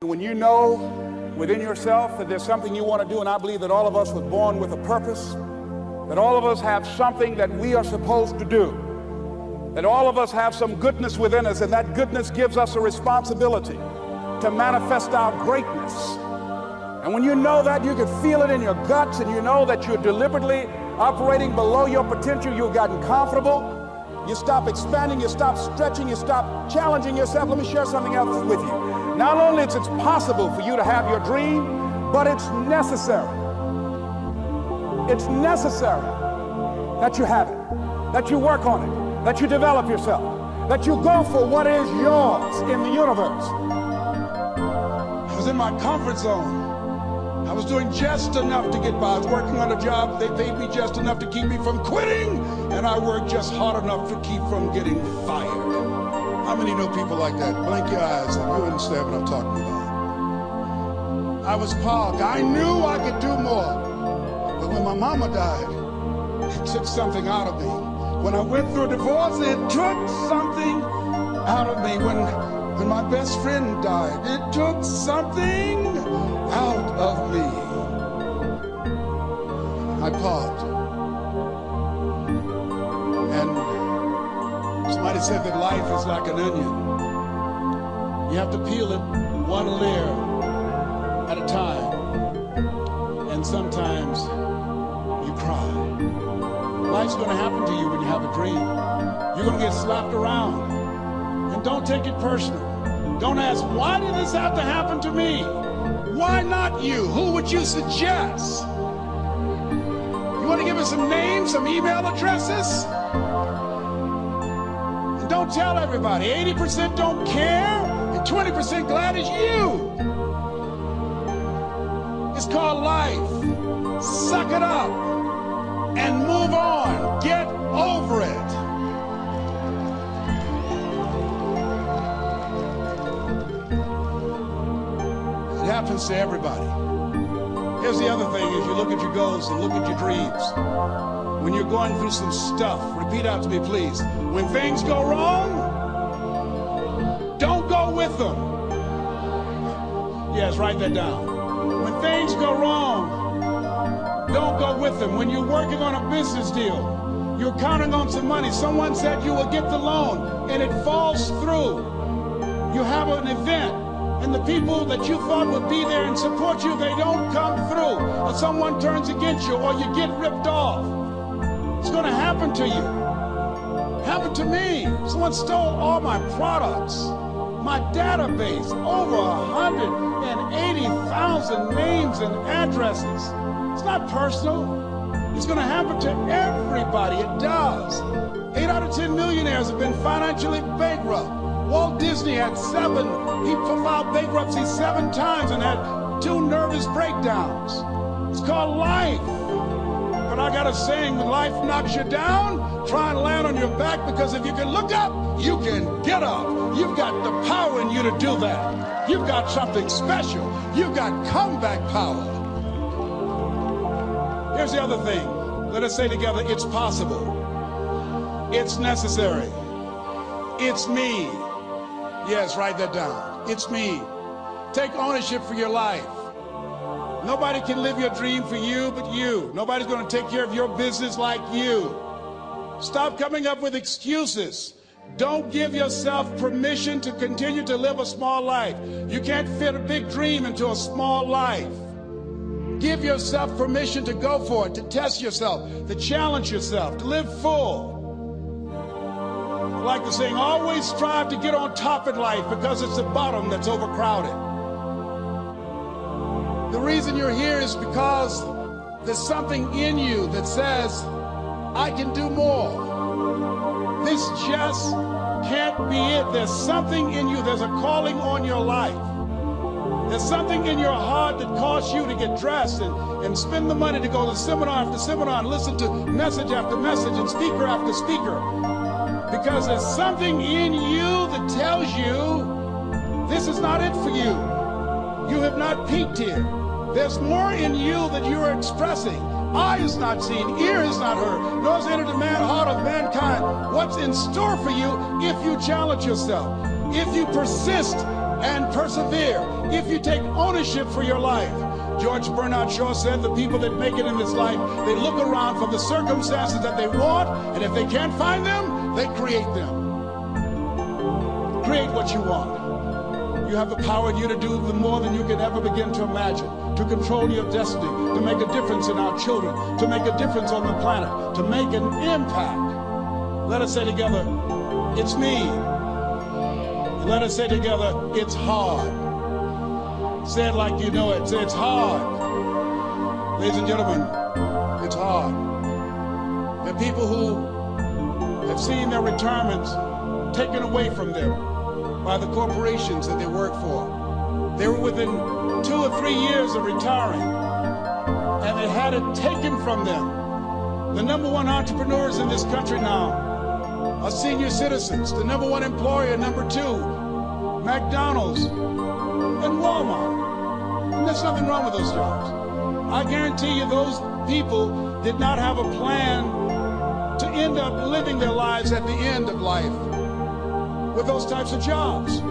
When you know within yourself that there's something you want to do, and I believe that all of us were born with a purpose, that all of us have something that we are supposed to do, that all of us have some goodness within us, and that goodness gives us a responsibility to manifest our greatness. And when you know that, you can feel it in your guts, and you know that you're deliberately operating below your potential. You've gotten comfortable. You stop expanding, you stop stretching, you stop challenging yourself. Let me share something else with you. Not only is it possible for you to have your dream, but it's necessary. It's necessary that you have it, that you work on it, that you develop yourself, that you go for what is yours in the universe. I was in my comfort zone. I was doing just enough to get by. I was working on a job. They paid me just enough to keep me from quitting, and I worked just hard enough to keep from getting fired. How many know people like that? Blink your eyes and you understand what I'm talking about. I was pogged. I knew I could do more. But when my mama died, it took something out of me. When I went through a divorce, it took something out of me. When my best friend died, it took something out of me. I paused. And somebody said that life is like an onion. You have to peel it one layer at a time. And sometimes you cry. Life's going to happen to you when you have a dream. You're going to get slapped around. And don't take it personal. Don't ask, why did this have to happen to me? Why not you? Who would you suggest? You want to give us some names, some email addresses? And don't tell everybody. 80% don't care, and 20% glad it's you. It's called life. Suck it up and move on. Get over it. It happens to everybody. Here's the other thing, is you look at your goals and look at your dreams. When you're going through some stuff, repeat out to me, please. When things go wrong, don't go with them. Yes, write that down. When things go wrong, don't go with them. When you're working on a business deal, you're counting on some money. Someone said you will get the loan, and it falls through. You have an event, and the people that you thought would be there and support you, they don't come through. Or someone turns against you, or you get ripped off. It's going to happen to you. Happened to me. Someone stole all my products, my database, over 180,000 names and addresses. It's not personal. It's going to happen to everybody. It does. 8 out of 10 millionaires have been financially bankrupt. Walt Disney had 7. He filed bankruptcy 7 times and had 2 nervous breakdowns. It's called life. But I got a saying, when life knocks you down, try and land on your back, because if you can look up, you can get up. You've got the power in you to do that. You've got something special. You've got comeback power. Here's the other thing. Let us say together, it's possible. It's necessary. It's me. Yes, write that down. It's me. Take ownership for your life. Nobody can live your dream for you but you. Nobody's going to take care of your business like you. Stop coming up with excuses. Don't give yourself permission to continue to live a small life. You can't fit a big dream into a small life. Give yourself permission to go for it, to test yourself, to challenge yourself, to live full. Like the saying, always strive to get on top in life, because it's the bottom that's overcrowded. The reason you're here is because there's something in you that says, I can do more. This just can't be it. There's something in you. There's a calling on your life. There's something in your heart that caused you to get dressed and spend the money to go to seminar after seminar and listen to message after message and speaker after speaker. Because there's something in you that tells you this is not it for you. You have not peaked here. There's more in you that you are expressing. Eye is not seen, ear is not heard, nor is entered the heart of mankind what's in store for you if you challenge yourself, if you persist and persevere. If you take ownership for your life. George Bernard Shaw said the people that make it in this life, they look around for the circumstances that they want, and if they can't find them, they create them. Create what you want. You have the power in you to do more than you can ever begin to imagine, to control your destiny, to make a difference in our children, to make a difference on the planet, to make an impact. Let us say together, it's me. Let us say together, it's hard. Say it like you know it. Say it's hard. Ladies and gentlemen, it's hard. There are people who have seen their retirements taken away from them by the corporations that they work for. They were within 2 or 3 years of retiring, and they had it taken from them. The #1 entrepreneurs in this country now are senior citizens. The #1 employer, #2, McDonald's and Walmart. And there's nothing wrong with those jobs. I guarantee you those people did not have a plan to end up living their lives at the end of life with those types of jobs.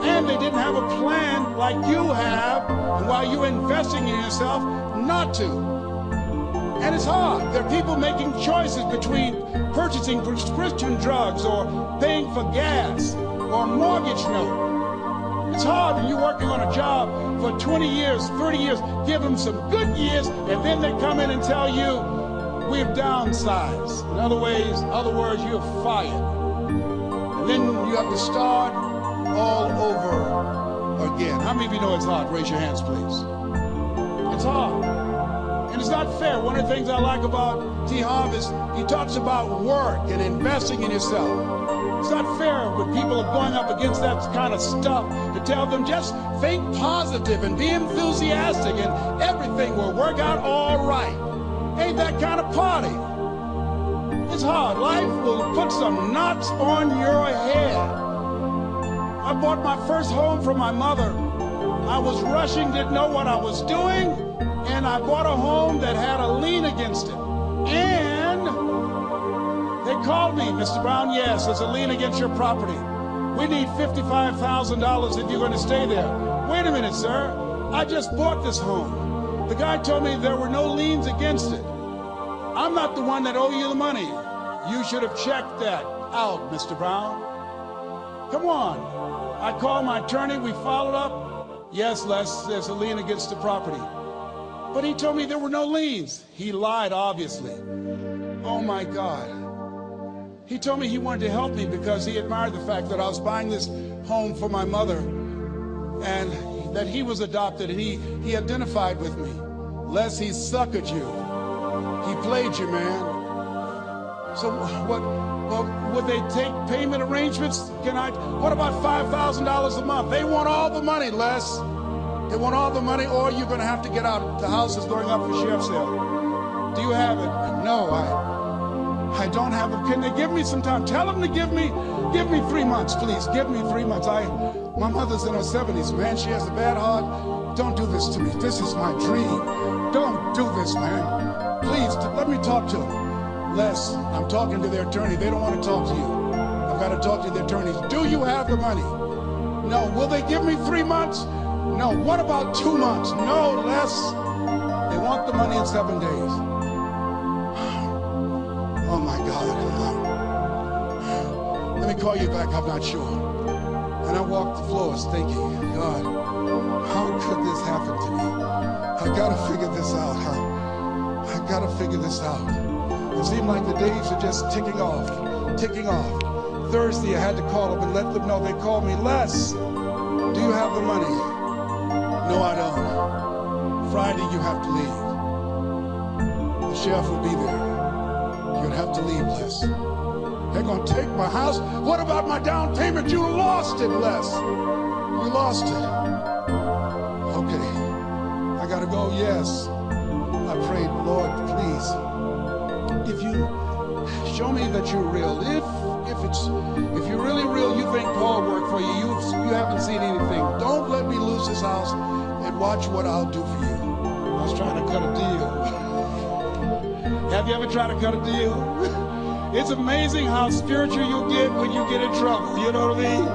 And they didn't have a plan like you have, and while you're investing in yourself, not to. And it's hard. There are people making choices between purchasing prescription drugs or paying for gas or a mortgage note. It's hard when you're working on a job for 20 years, 30 years, give them some good years, and then they come in and tell you, we've downsized. In other words, you're fired. And then you have to start all over again. How many of you know it's hard? Raise your hands, please. It's hard. And it's not fair. One of the things I like about T. Harv is he talks about work and investing in yourself. It's not fair when people are going up against that kind of stuff to tell them just think positive and be enthusiastic and everything will work out all right. Ain't that kind of party. It's hard. Life will put some knots on your head. I bought my first home from my mother. I was rushing, didn't know what I was doing, and I bought a home that had a lien against it. And they called me, Mr. Brown, yes, there's a lien against your property. We need $55,000 if you're going to stay there. Wait a minute, sir. I just bought this home. The guy told me there were no liens against it. I'm not the one that owe you the money. You should have checked that out, Mr. Brown. Come on. I called my attorney. We followed up. Yes, Les, there's a lien against the property. But he told me there were no liens. He lied, obviously. Oh, my God. He told me he wanted to help me because he admired the fact that I was buying this home for my mother and that he was adopted, and he identified with me. Les, he suckered you. He played you, man. So what? Well, would they take payment arrangements? What about $5,000 a month? They want all the money, Les. They want all the money, or you're going to have to get out. The house is going up for sheriff's sale. Do you have it? No, I don't have it. Can they give me some time? Tell them to give me 3 months, please. Give me 3 months. My mother's in her 70s, man. She has a bad heart. Don't do this to me. This is my dream. Don't do this, man. Please, let me talk to them. Les, I'm talking to their attorney. They don't want to talk to you. I've got to talk to the attorneys. Do you have the money? No. Will they give me 3 months? No. What about 2 months? No, Les. They want the money in 7 days. Oh, my God. Let me call you back. I'm not sure. And I walked the floors thinking, God, how could this happen to me? I got to figure this out. I got to figure this out. It seemed like the days are just ticking off. Thursday, I had to call them and let them know. They called me, Les, do you have the money? No, I don't. Friday, you have to leave. The sheriff will be there. You'll have to leave, Les. They're going to take my house. What about my down payment? You lost it, Les. You lost it. Okay. I got to go, yes. I prayed, Lord, please. If you show me that you're real, if you're really real, you think Paul worked for you, you haven't seen anything. Don't let me lose this house and watch what I'll do for you. I was trying to cut a deal. Have you ever tried to cut a deal? It's amazing how spiritual you get when you get in trouble. You know what I mean?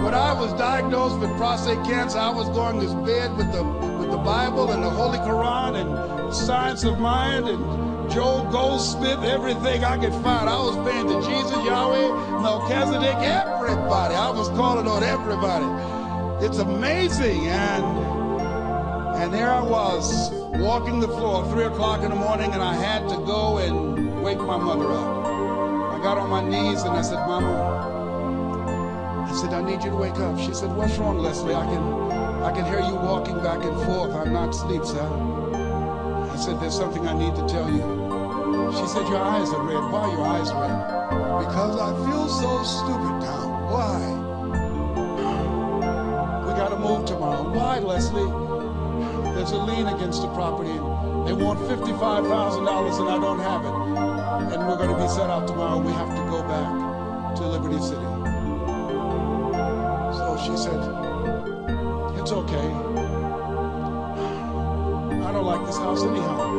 When I was diagnosed with prostate cancer, I was going to bed with the Bible and the Holy Quran and Science of Mind and Joel Goldsmith, everything I could find. I was praying to Jesus, Yahweh, Melchizedek, everybody. I was calling on everybody. It's amazing. And there I was, walking the floor, 3 o'clock in the morning, and I had to go and wake my mother up. I got on my knees and I said, Mama, I said, I need you to wake up. She said, what's wrong, Leslie? I can hear you walking back and forth. I'm not asleep, son. I said, there's something I need to tell you. She said, your eyes are red. Why are your eyes red? Because I feel so stupid now. Why? We got to move tomorrow. Why, Leslie? There's a lien against the property. They want $55,000 and I don't have it. And we're going to be set out tomorrow. We have to go back to Liberty City. So she said, it's okay. I don't like this house anyhow.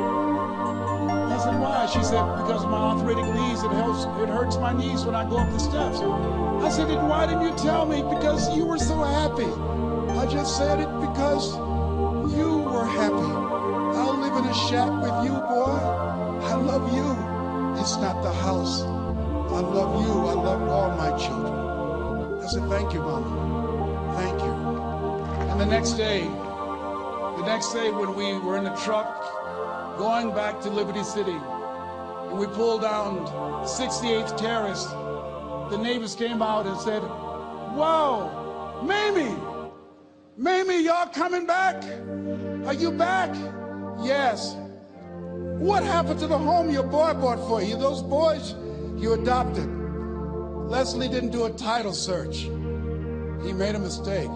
I said, why? She said, because of my arthritic knees, it hurts my knees when I go up the steps. I said, and why didn't you tell me? Because you were so happy. I just said it because you were happy. I'll live in a shack with you, boy. I love you. It's not the house. I love you. I love all my children. I said, thank you, Mama. Thank you. And the next day when we were in the truck going back to Liberty City, and we pulled down 68th Terrace, the neighbors came out and said, whoa, Mamie, y'all coming back? Are you back? Yes. What happened to the home your boy bought for you? Those boys you adopted. Leslie didn't do a title search. He made a mistake.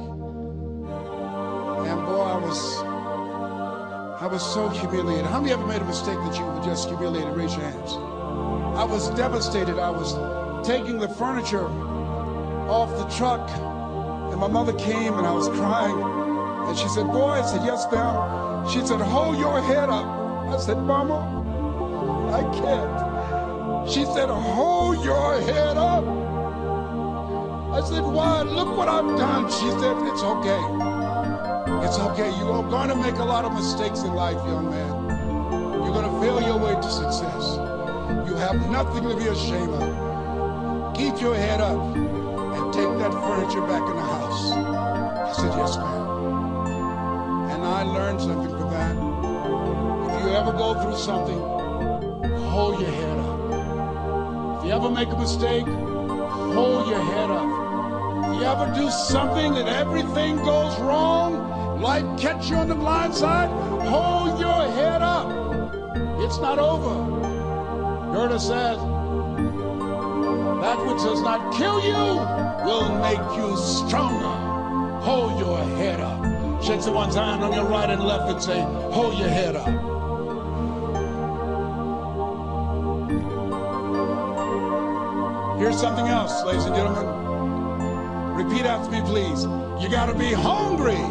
And boy, I was so humiliated. How many ever made a mistake that you were just humiliated? Raise your hands. I was devastated. I was taking the furniture off the truck, and my mother came and I was crying. And she said, boy, I said, yes, ma'am. She said, hold your head up. I said, Mama, I can't. She said, hold your head up. I said, why? Look what I've done. She said, it's okay. It's okay. You are going to make a lot of mistakes in life, young man. You're going to fail your way to success. You have nothing to be ashamed of. Keep your head up and take that furniture back in the house. I said, yes, ma'am. And I learned something from that. If you ever go through something, hold your head up. If you ever make a mistake, hold your head up. If you ever do something and everything goes wrong, life catch you on the blind side, hold your head up. It's not over. Goethe said, that which does not kill you will make you stronger. Hold your head up. Shake someone's hand on your right and left and say, hold your head up. Here's something else, ladies and gentlemen. Repeat after me, please. You gotta be hungry.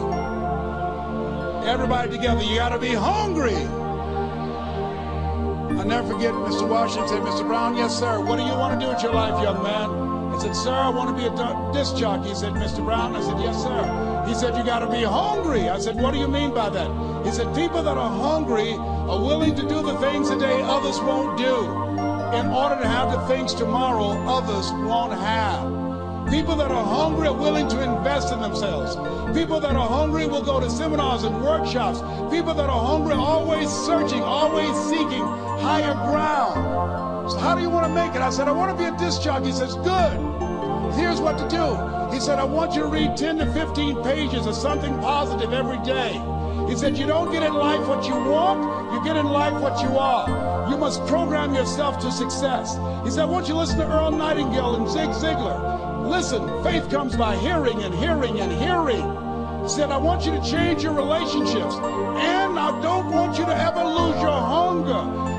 Everybody together, you gotta be hungry. I'll never forget Mr. Washington said, Mr. Brown, yes, sir. What do you want to do with your life, young man? I said, sir, I want to be a disc jockey. He said, Mr. Brown? I said, yes, sir. He said, you got to be hungry. I said, what do you mean by that? He said, people that are hungry are willing to do the things today others won't do in order to have the things tomorrow others won't have. People that are hungry are willing to invest in themselves. People that are hungry will go to seminars and workshops. People that are hungry are always searching, always seeking higher ground. So how do you want to make it? I said, I want to be a disc jockey. He says, good. Here's what to do. He said, I want you to read 10 to 15 pages of something positive every day. He said, you don't get in life what you want, you get in life what you are. You must program yourself to success. He said, I want you to listen to Earl Nightingale and Zig Ziglar. Listen, faith comes by hearing and hearing and hearing. He said, I want you to change your relationships. And I don't want you to ever lose your hunger.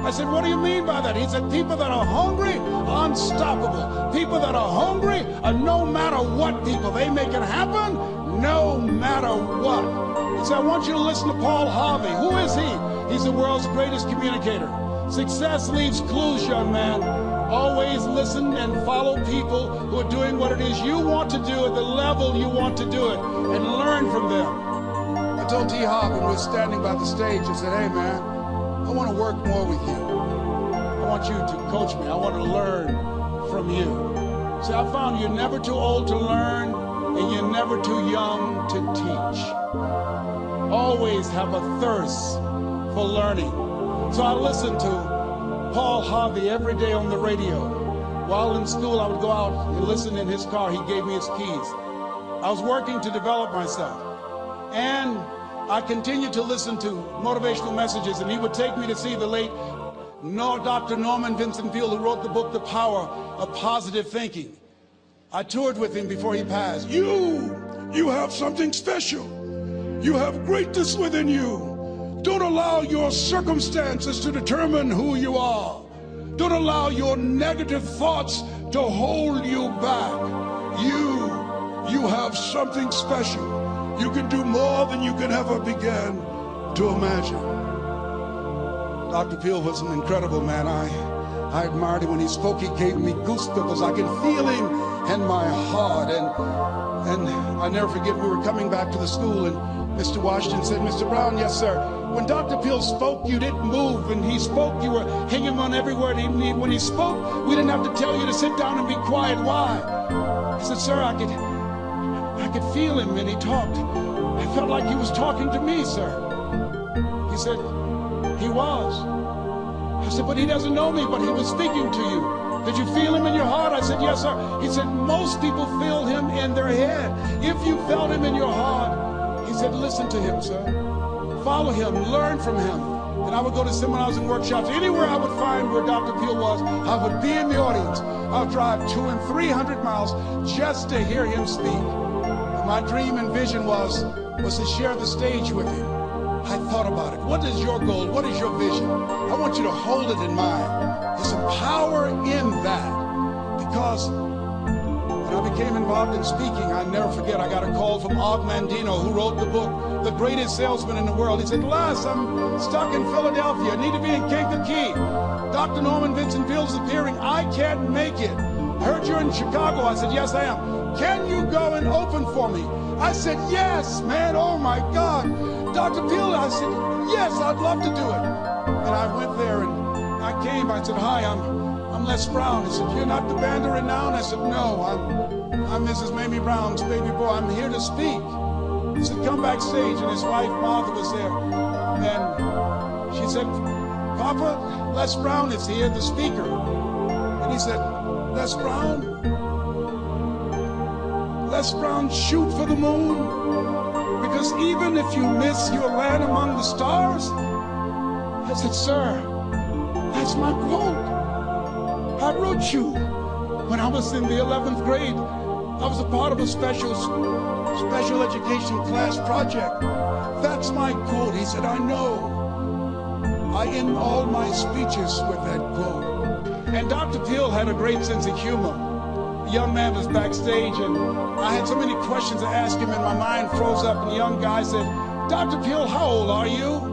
I said, what do you mean by that? He said, people that are hungry are unstoppable. People that are hungry are no matter what people. They make it happen no matter what. He said, I want you to listen to Paul Harvey. Who is he? He's the world's greatest communicator. Success leaves clues, young man. Always listen and follow people who are doing what it is you want to do at the level you want to do it, and learn from them. I told T-Hop when we were standing by the stage, I said, hey man, I want to work more with you. I want you to coach me. I want to learn from you. See, I found you're never too old to learn, and you're never too young to teach. Always have a thirst for learning. So I listened to Paul Harvey every day on the radio. While in school, I would go out and listen in his car. He gave me his keys. I was working to develop myself. And I continued to listen to motivational messages, and he would take me to see the late Dr. Norman Vincent Peale, who wrote the book, The Power of Positive Thinking. I toured with him before he passed. You have something special. You have greatness within you. Don't allow your circumstances to determine who you are. Don't allow your negative thoughts to hold you back. You have something special. You can do more than you can ever begin to imagine. Dr. Peale was an incredible man. I admired him when he spoke. He gave me goosebumps. I can feel him in my heart. And I never forget, we were coming back to the school, and Mr. Washington said, Mr. Brown, yes, sir. When Dr. Peale spoke, you didn't move. When he spoke, you were hanging on every word he needed. When he spoke, we didn't have to tell you to sit down and be quiet. Why? I said, sir, I could feel him when he talked. I felt like he was talking to me, sir. He said, he was. I said, but he doesn't know me, but he was speaking to you. Did you feel him in your heart? I said, yes, sir. He said, most people feel him in their head. If you felt him in your heart, he said, listen to him, sir. Follow him, learn from him. And I would go to seminars and workshops. Anywhere I would find where Dr. Peale was, I would be in the audience. I would drive 200 and 300 miles just to hear him speak. And my dream and vision was to share the stage with him. I thought about it. What is your goal? What is your vision? I want you to hold it in mind. There's some power in that. Because when I became involved in speaking, I never forget, I got a call from Og Mandino, who wrote the book, The Greatest Salesman in the World. He said, Les, I'm stuck in Philadelphia. I need to be in Kankakee. Dr. Norman Vincent Peale is appearing. I can't make it. I heard you're in Chicago. I said, yes, I am. Can you go and open for me? I said, yes, man. Oh, my God. Dr. Peale, I said, yes, I'd love to do it. And I went there and I came. I said, hi, I'm Les Brown. He said, you're not the band renowned? I said, no, I'm Mrs. Mamie Brown's baby boy. I'm here to speak. He said, come backstage. And his wife, Martha, was there. And she said, Papa, Les Brown is here, the speaker. And he said, Les Brown? Les Brown shoot for the moon? Because even if you miss, you'll land among the stars? I said, sir, that's my quote. I wrote you when I was in the 11th grade. I was a part of a special education class project. That's my quote. He said, I know. I end all my speeches with that quote. And Dr. Peale had a great sense of humor. The young man was backstage, and I had so many questions to ask him, and my mind froze up, and the young guy said, Dr. Peale, how old are you?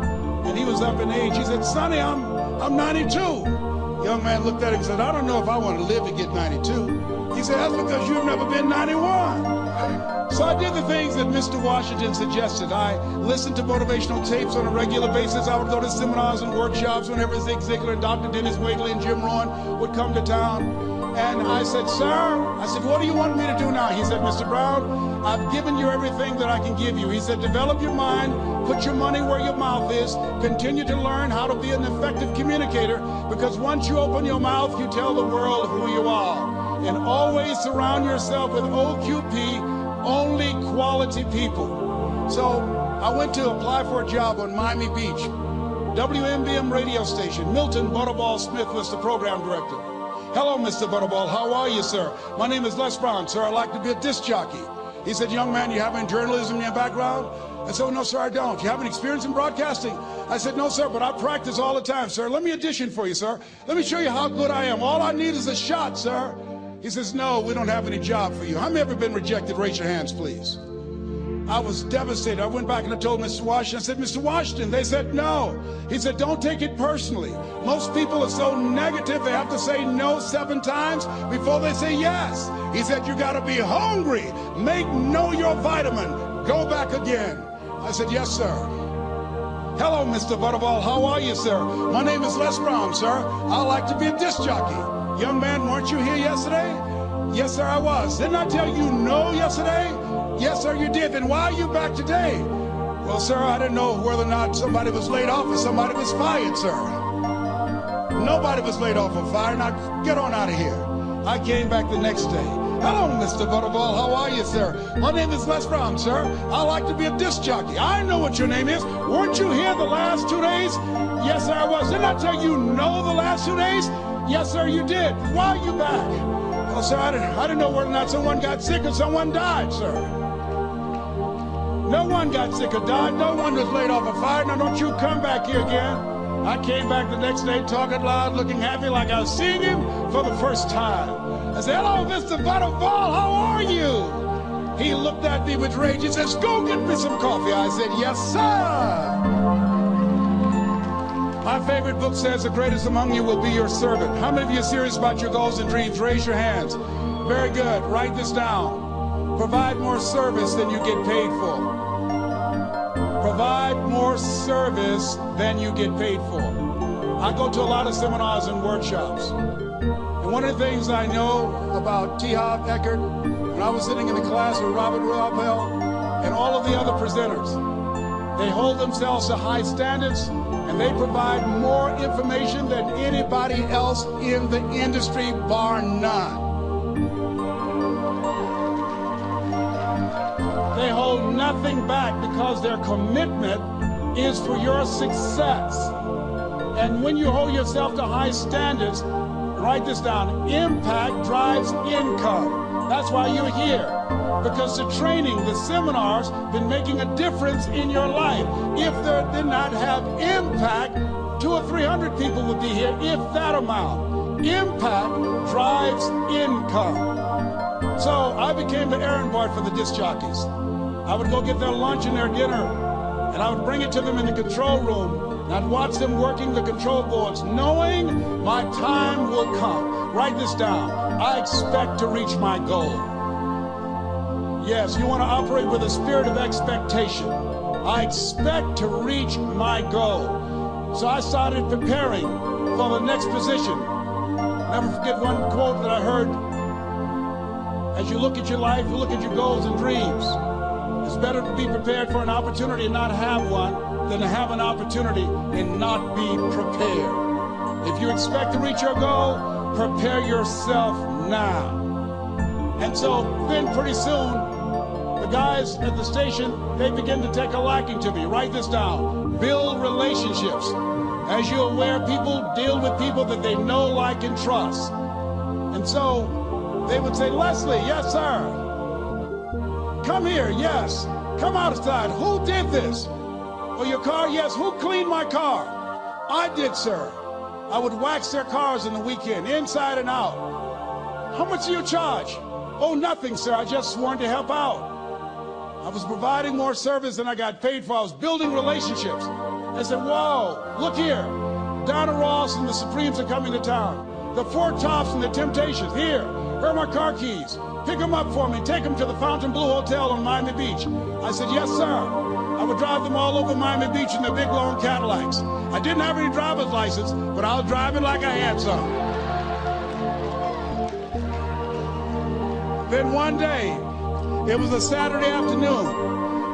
And he was up in age. He said, Sonny, I'm 92. The young man looked at him and said, I don't know if I want to live to get 92. He said, that's because you've never been 91. So I did the things that Mr. Washington suggested. I listened to motivational tapes on a regular basis. I would go to seminars and workshops whenever Zig Ziglar and Dr. Dennis Waitley and Jim Rohn would come to town. And I said, sir, what do you want me to do now? He said, Mr. Brown, I've given you everything that I can give you. He said, develop your mind, put your money where your mouth is, continue to learn how to be an effective communicator, because once you open your mouth, you tell the world who you are. And always surround yourself with OQP, only quality people. So I went to apply for a job on Miami Beach, WMBM radio station. Milton Butterball Smith was the program director. Hello, Mr. Butterball. How are you, sir? My name is Les Brown, sir. I'd like to be a disc jockey. He said, young man, you have any journalism in your background? I said, no, sir, I don't. You have any experience in broadcasting? I said, no, sir, but I practice all the time, sir. Let me audition for you, sir. Let me show you how good I am. All I need is a shot, sir. He says, no, we don't have any job for you. How many ever been rejected? Raise your hands, please. I was devastated. I went back and I told Mr. Washington, I said, Mr. Washington, they said no. He said, don't take it personally. Most people are so negative, they have to say no 7 times before they say yes. He said, you gotta be hungry. Know your vitamin. Go back again. I said, yes, sir. Hello, Mr. Butterball. How are you, sir? My name is Les Brown, sir. I like to be a disc jockey. Young man, weren't you here yesterday? Yes, sir, I was. Didn't I tell you no yesterday? Yes, sir, you did. Then why are you back today? Well, sir, I didn't know whether or not somebody was laid off or somebody was fired, sir. Nobody was laid off or fired. Now, get on out of here. I came back the next day. Hello, Mr. Butterball. How are you, sir? My name is Les Brown, sir. I like to be a disc jockey. I know what your name is. Weren't you here the last 2 days? Yes, sir, I was. Didn't I tell you no the last 2 days? Yes, sir, you did. Why are you back? Well, sir, I didn't know whether or not someone got sick or someone died, sir. No one got sick or died. No one was laid off or fired. Now, don't you come back here again. I came back the next day talking loud, looking happy like I was seeing him for the first time. I said, hello, Mr. Butterball, how are you? He looked at me with rage. He says, go get me some coffee. I said, yes, sir. My favorite book says, the greatest among you will be your servant. How many of you are serious about your goals and dreams? Raise your hands. Very good. Write this down. Provide more service than you get paid for. Provide more service than you get paid for. I go to a lot of seminars and workshops. And one of the things I know about T. Harv Eckert, when I was sitting in the class with Robert Ruppel and all of the other presenters, they hold themselves to high standards and they provide more information than anybody else in the industry, bar none. They hold nothing back because their commitment is for your success. And when you hold yourself to high standards, write this down, impact drives income. That's why you're here. Because the training, the seminars, been making a difference in your life. If they did not have impact, 200 or 300 people would be here, if that amount. Impact drives income. So I became the errand boy for the disc jockeys. I would go get their lunch and their dinner, and I would bring it to them in the control room, and I'd watch them working the control boards, knowing my time will come. Write this down. I expect to reach my goal. Yes, you want to operate with a spirit of expectation. I expect to reach my goal. So I started preparing for the next position. Never forget one quote that I heard. As you look at your life, you look at your goals and dreams. It's better to be prepared for an opportunity and not have one than to have an opportunity and not be prepared. If you expect to reach your goal, prepare yourself now. And so then pretty soon, the guys at the station, they begin to take a liking to me. Write this down. Build relationships. As you're aware, people deal with people that they know, like, and trust. And so they would say, Leslie, yes, sir. Come here, yes. Come outside. Who did this? Oh, your car? Yes. Who cleaned my car? I did, sir. I would wax their cars in the weekend, inside and out. How much do you charge? Oh, nothing, sir. I just wanted to help out. I was providing more service than I got paid for. I was building relationships. I said, whoa, look here. Donna Ross and the Supremes are coming to town. The Four Tops and the Temptations. Here are my car keys. Pick them up for me. Take them to the Fontainebleau Hotel on Miami Beach. I said, yes, sir. I would drive them all over Miami Beach in their big, long Cadillacs. I didn't have any driver's license, but I was driving like I had some. Then one day, it was a Saturday afternoon.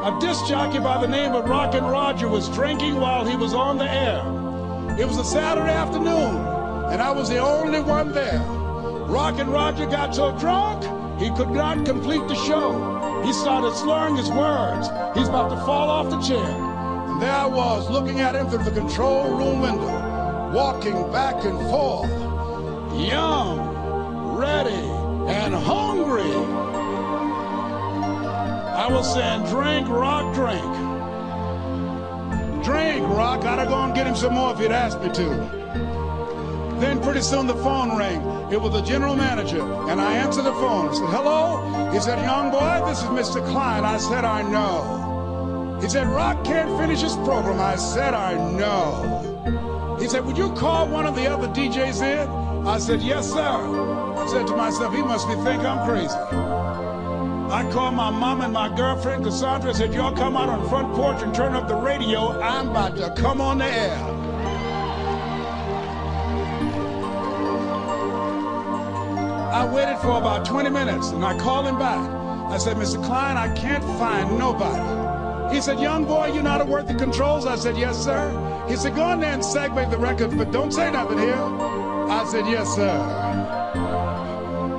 A disc jockey by the name of Rockin' Roger was drinking while he was on the air. It was a Saturday afternoon, and I was the only one there. Rockin' Roger got so drunk, he could not complete the show. He started slurring his words. He's about to fall off the chair. And there I was, looking at him through the control room window, walking back and forth, young, ready, and hungry. I was saying, drink, Rock, drink. Drink, Rock. I'd go and get him some more if he'd asked me to. Then pretty soon the phone rang. It was the general manager, and I answered the phone. I said, hello? He said, young boy, this is Mr. Klein. I said, I know. He said, Rock can't finish his program. I said, I know. He said, would you call one of the other DJs in? I said, yes, sir. I said to myself, he must think I'm crazy. I called my mom and my girlfriend, Cassandra, said, y'all come out on the front porch and turn up the radio. I'm about to come on the air. I waited for about 20 minutes, and I called him back. I said, Mr. Klein, I can't find nobody. He said, young boy, you know how to work the controls? I said, yes, sir. He said, go in there and segue the record, but don't say nothing here. I said, yes, sir.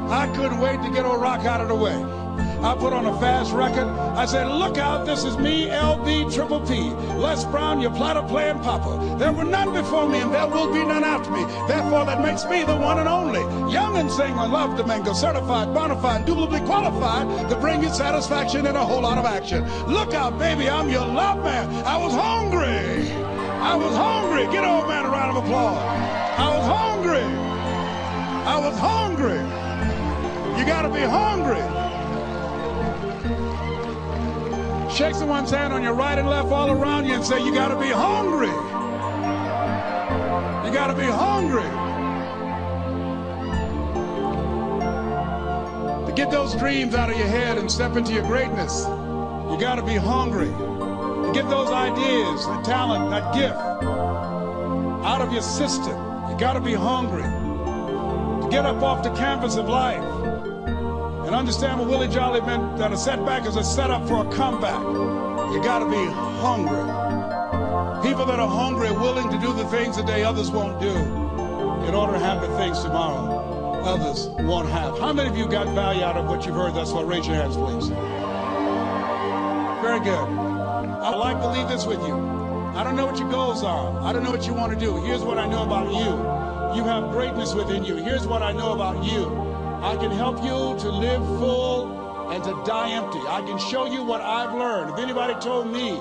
I couldn't wait to get old Rock out of the way. I put on a fast record. I said, look out, this is me, LB Triple P. Les Brown, your platter playing papa. There were none before me, and there will be none after me. Therefore, that makes me the one and only. Young and single, love to mingle, certified, bona fide, indubitably qualified to bring you satisfaction and a whole lot of action. Look out, baby, I'm your love man. I was hungry. I was hungry. Get old man a round of applause. I was hungry. I was hungry. You got to be hungry. Shake someone's hand on your right and left all around you and say, you got to be hungry. You got to be hungry. To get those dreams out of your head and step into your greatness, you got to be hungry. To get those ideas, that talent, that gift out of your system, you got to be hungry. To get up off the canvas of life and understand what Willie Jolly meant, that a setback is a setup for a comeback. You gotta be hungry. People that are hungry are willing to do the things today others won't do in order to have the things tomorrow others won't have. How many of you got value out of what you've heard thus far? Raise your hands, please. Very good. I'd like to leave this with you. I don't know what your goals are. I don't know what you want to do. Here's what I know about you. You have greatness within you. Here's what I know about you. I can help you to live full and to die empty. I can show you what I've learned. If anybody told me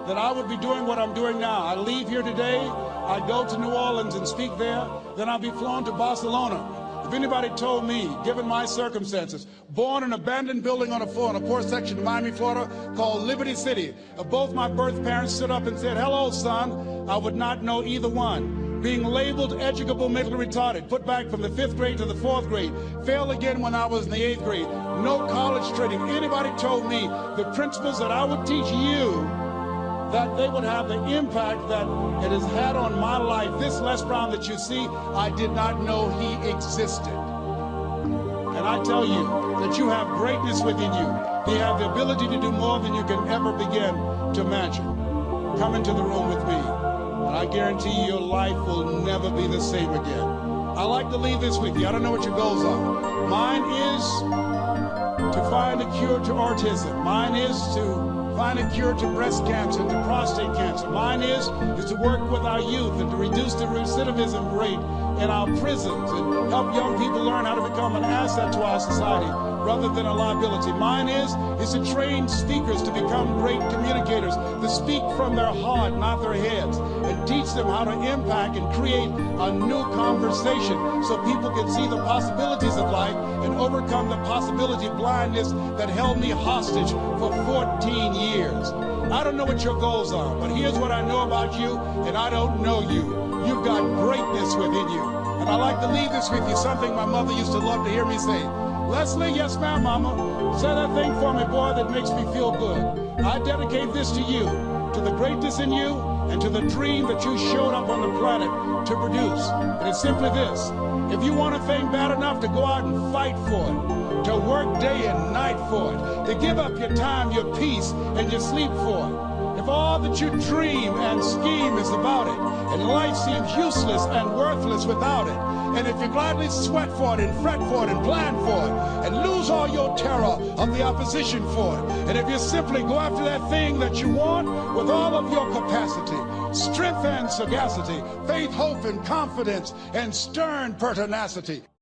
that I would be doing what I'm doing now, I leave here today, I go to New Orleans and speak there, then I'll be flown to Barcelona. If anybody told me, given my circumstances, born in an abandoned building on a poor section of Miami, Florida, called Liberty City, if both my birth parents stood up and said, hello, son, I would not know either one. Being labeled educable mentally retarded, put back from the 5th grade to the 4th grade, failed again when I was in the 8th grade, no college training. Anybody told me the principles that I would teach you, that they would have the impact that it has had on my life. This Les Brown that you see, I did not know he existed. And I tell you that you have greatness within you. You have the ability to do more than you can ever begin to imagine. Come into the room with me. And I guarantee you your life will never be the same again. I like to leave this with you. I don't know what your goals are. Mine is to find a cure to autism. Mine is to find a cure to breast cancer and to prostate cancer. Mine is to work with our youth and to reduce the recidivism rate in our prisons and help young people learn how to become an asset to our society rather than a liability. Mine is to train speakers to become great communicators, to speak from their heart, not their heads, and teach them how to impact and create a new conversation so people can see the possibilities of life and overcome the possibility of blindness that held me hostage for 14 years. I don't know what your goals are, but here's what I know about you, and I don't know you. You've got greatness within you. And I like to leave this with you, something my mother used to love to hear me say. Leslie, yes ma'am, mama. Say that thing for me, boy, that makes me feel good. I dedicate this to you, to the greatness in you, and to the dream that you showed up on the planet to produce. And it's simply this. If you want a thing bad enough to go out and fight for it, to work day and night for it, to give up your time, your peace, and your sleep for it, if all that you dream and scheme is about it, and life seems useless and worthless without it, and if you gladly sweat for it and fret for it and plan for it, and lose all your terror of the opposition for it, and if you simply go after that thing that you want with all of your capacity, strength and sagacity, faith, hope, and confidence, and stern pertinacity,